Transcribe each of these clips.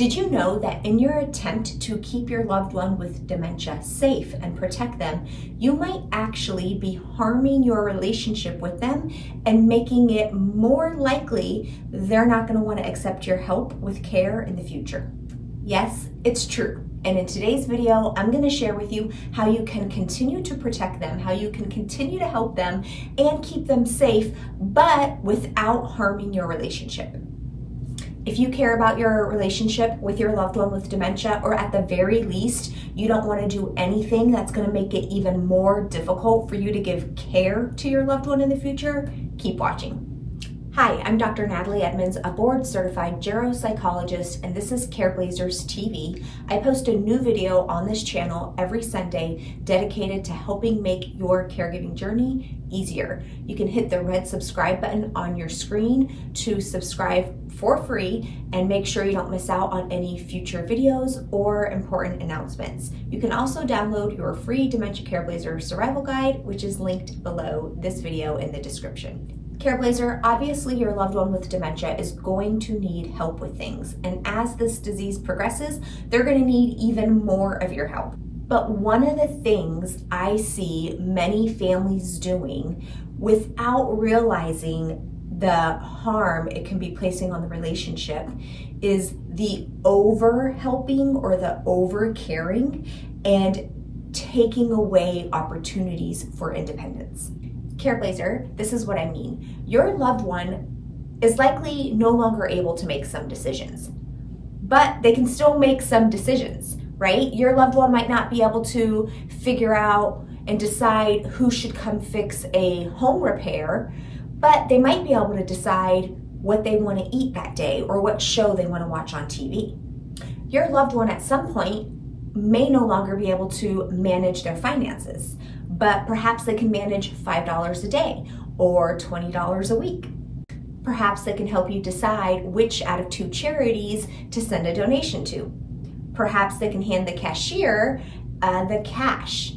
Did you know that in your attempt to keep your loved one with dementia safe and protect them, you might actually be harming your relationship with them and making it more likely they're not going to want to accept your help with care in the future? Yes, it's true. And in today's video, I'm going to share with you how you can continue to protect them, how you can continue to help them and keep them safe, but without harming your relationship. If you care about your relationship with your loved one with dementia, or at the very least, you don't want to do anything that's going to make it even more difficult for you to give care to your loved one in the future, keep watching. Hi, I'm Dr. Natalie Edmonds, a board-certified geropsychologist, and this is Careblazers TV. I post a new video on this channel every Sunday dedicated to helping make your caregiving journey easier. You can hit the red subscribe button on your screen to subscribe for free and make sure you don't miss out on any future videos or important announcements. You can also download your free Dementia Careblazer survival guide, which is linked below this video in the description. Careblazer, obviously your loved one with dementia is going to need help with things, and as this disease progresses, they're going to need even more of your help. But one of the things I see many families doing without realizing the harm it can be placing on the relationship is the over-helping or the over-caring and taking away opportunities for independence. Careblazer, this is what I mean. Your loved one is likely no longer able to make some decisions, but they can still make some decisions, right? Your loved one might not be able to figure out and decide who should come fix a home repair, but they might be able to decide what they want to eat that day or what show they want to watch on TV. Your loved one at some point may no longer be able to manage their finances, but perhaps they can manage $5 a day or $20 a week. Perhaps they can help you decide which out of 2 charities to send a donation to. Perhaps they can hand the cashier the cash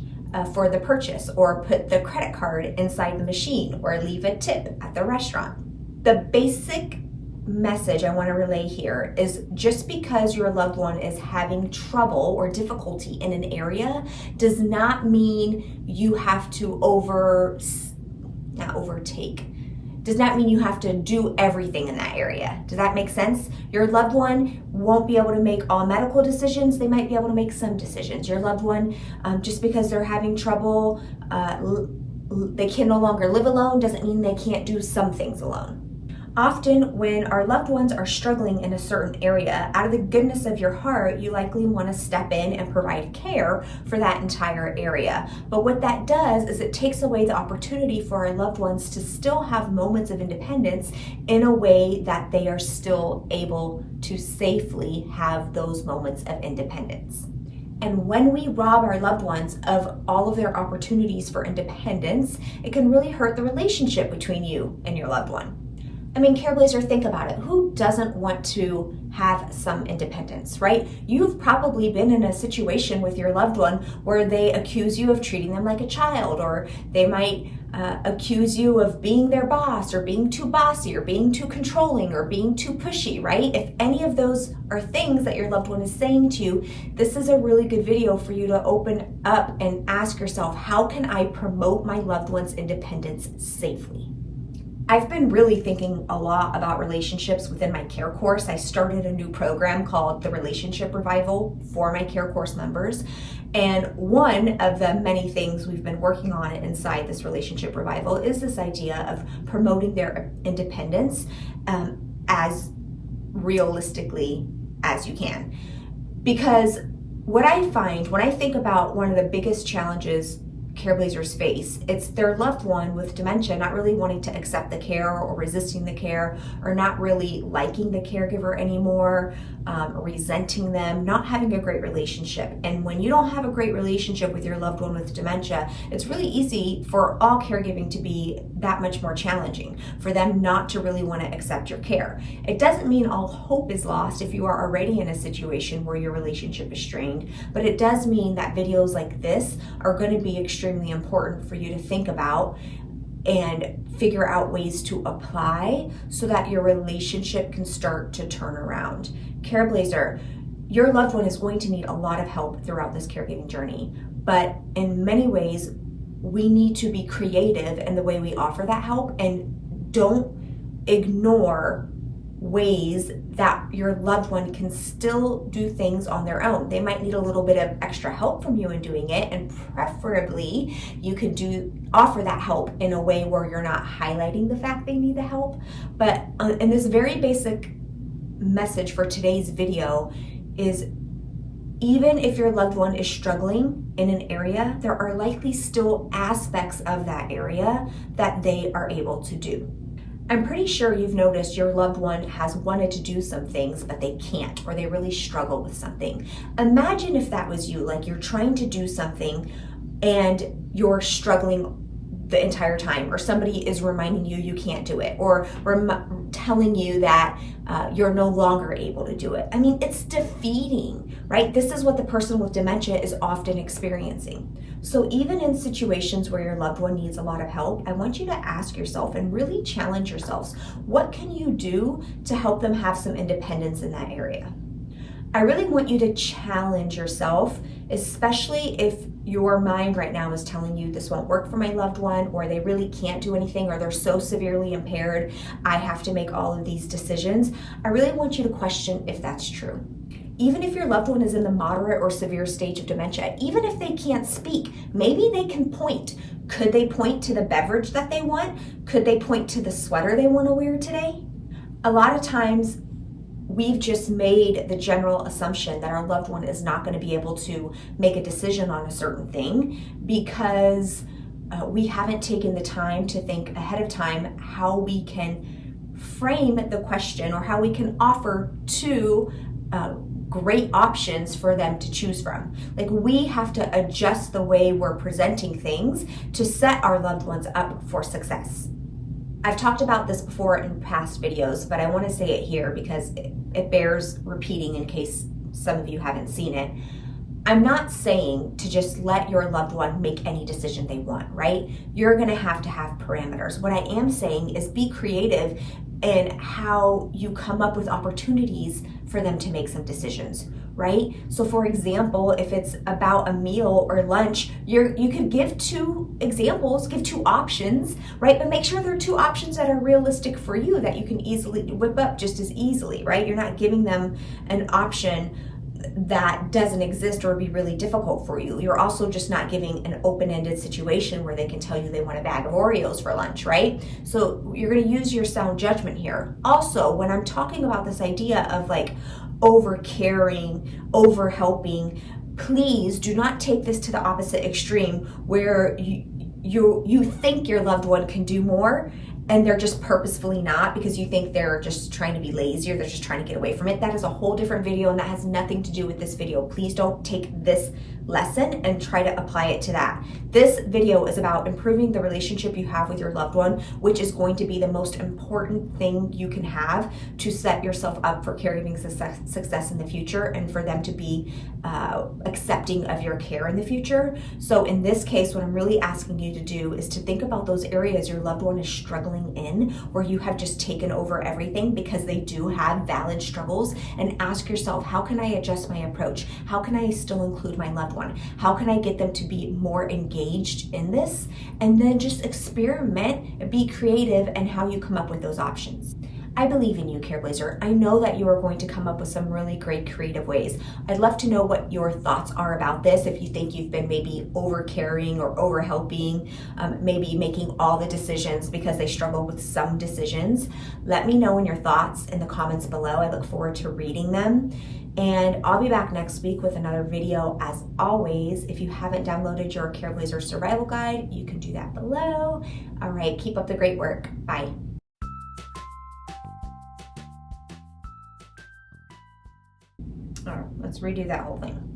for the purchase, or put the credit card inside the machine, or leave a tip at the restaurant. The basic message I want to relay here is just because your loved one is having trouble or difficulty in an area does not mean you have to does not mean you have to do everything in that area. Does that make sense? Your loved one won't be able to make all medical decisions. They might be able to make some decisions. Your loved one, just because they're having trouble, they can no longer live alone, doesn't mean they can't do some things alone. Often when our loved ones are struggling in a certain area, out of the goodness of your heart, you likely want to step in and provide care for that entire area. But what that does is it takes away the opportunity for our loved ones to still have moments of independence in a way that they are still able to safely have those moments of independence. And when we rob our loved ones of all of their opportunities for independence, it can really hurt the relationship between you and your loved one. I mean, Careblazer, think about it. Who doesn't want to have some independence, right? You've probably been in a situation with your loved one where they accuse you of treating them like a child, or they might accuse you of being their boss, or being too bossy, or being too controlling, or being too pushy, right? If any of those are things that your loved one is saying to you, this is a really good video for you to open up and ask yourself, how can I promote my loved one's independence safely? I've been really thinking a lot about relationships within my care course. I started a new program called the Relationship Revival for my care course members. And one of the many things we've been working on inside this Relationship Revival is this idea of promoting their independence as realistically as you can. Because what I find when I think about one of the biggest challenges Careblazers face, it's their loved one with dementia not really wanting to accept the care, or resisting the care, or not really liking the caregiver anymore, resenting them, not having a great relationship. And when you don't have a great relationship with your loved one with dementia, it's really easy for all caregiving to be that much more challenging, for them not to really want to accept your care. It doesn't mean all hope is lost if you are already in a situation where your relationship is strained, but it does mean that videos like this are going to be extremely important for you to think about and figure out ways to apply so that your relationship can start to turn around. Careblazer, your loved one is going to need a lot of help throughout this caregiving journey, but in many ways, we need to be creative in the way we offer that help, and don't ignore ways that your loved one can still do things on their own. They might need a little bit of extra help from you in doing it, and preferably you could offer that help in a way where you're not highlighting the fact they need the help. But in this very basic message for today's video is, even if your loved one is struggling in an area, there are likely still aspects of that area that they are able to do. I'm pretty sure you've noticed your loved one has wanted to do some things, but they can't, or they really struggle with something. Imagine if that was you, like you're trying to do something and you're struggling the entire time, or somebody is reminding you you can't do it, or telling you that you're no longer able to do it. I mean, it's defeating, right? This is what the person with dementia is often experiencing. So even in situations where your loved one needs a lot of help, I want you to ask yourself and really challenge yourselves, what can you do to help them have some independence in that area? I really want you to challenge yourself, especially if your mind right now is telling you this won't work for my loved one, or they really can't do anything, or they're so severely impaired, I have to make all of these decisions. I really want you to question if that's true. Even if your loved one is in the moderate or severe stage of dementia, even if they can't speak, maybe they can point. Could they point to the beverage that they want? Could they point to the sweater they want to wear today? A lot of times, we've just made the general assumption that our loved one is not going to be able to make a decision on a certain thing because we haven't taken the time to think ahead of time how we can frame the question, or how we can offer two great options for them to choose from. Like, we have to adjust the way we're presenting things to set our loved ones up for success. I've talked about this before in past videos, but I want to say it here because it bears repeating in case some of you haven't seen it. I'm not saying to just let your loved one make any decision they want, right? You're going to have parameters. What I am saying is be creative in how you come up with opportunities for them to make some decisions, right? So for example, if it's about a meal or lunch, you could give two examples, give two options, right? But make sure they're two options that are realistic for you, that you can easily whip up just as easily, right? You're not giving them an option that doesn't exist or be really difficult for you. You're also just not giving an open-ended situation where they can tell you they want a bag of Oreos for lunch, right? So you're going to use your sound judgment here. Also, when I'm talking about this idea of like over caring, over helping, please do not take this to the opposite extreme where you think your loved one can do more and they're just purposefully not, because you think they're just trying to be lazy or they're just trying to get away from it. That is a whole different video, and that has nothing to do with this video. Please don't take this lesson and try to apply it to that. This video is about improving the relationship you have with your loved one, which is going to be the most important thing you can have to set yourself up for caregiving success in the future, and for them to be accepting of your care in the future. So in this case, what I'm really asking you to do is to think about those areas your loved one is struggling in, where you have just taken over everything, because they do have valid struggles, and ask yourself, how can I adjust my approach? How can I still include my loved one? How can I get them to be more engaged in this? And then just experiment and be creative in how you come up with those options. I believe in you, Careblazer. I know that you are going to come up with some really great creative ways. I'd love to know what your thoughts are about this. If you think you've been maybe over caring or over helping, maybe making all the decisions because they struggle with some decisions, let me know in your thoughts in the comments below. I look forward to reading them. And I'll be back next week with another video. As always, if you haven't downloaded your Careblazer survival guide, you can do that below. All right, keep up the great work. Bye. All right, let's redo that whole thing.